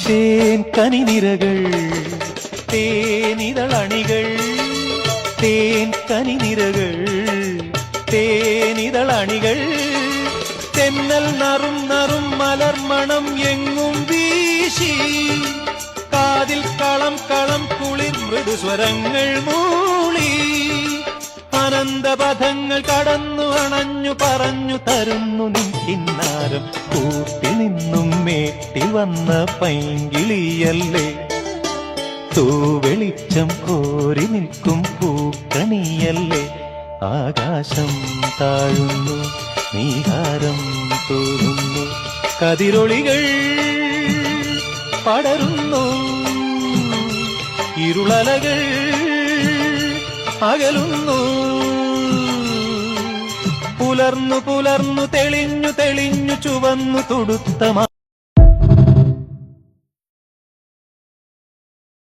തേൻ കനിനിരകൾ തേനിതളണികൾ തേൻ കനിനിരകൾ തേനിതളണികൾ തെന്നൽ നറും നറും മലർമണം എങ്ങും വീശി കാതിൽ കളം കളം കുളിർ മൃദുസ്വരങ്ങൾ മൂളി അനന്തപഥങ്ങൾ കടന്നു അണഞ്ഞു പറഞ്ഞു തരുന്നു നിൻ കിന്നാരം കൂട്ടിൽ നിന്നും മേട്ടി വന്ന പൈങ്കിളിയല്ലേ തൂവെളിച്ചം കോരി നിൽക്കും പൂക്കണിയല്ലേ ആകാശം താഴുന്നു നീഹാരം തോന്നുന്നു കതിരൊളികൾ പടരുന്നു ഇരുളലകൾ അകലുന്നു പുലർന്നു പുലർന്നു തെളിഞ്ഞു തെളിഞ്ഞു ചുവന്നു തുടുത്ത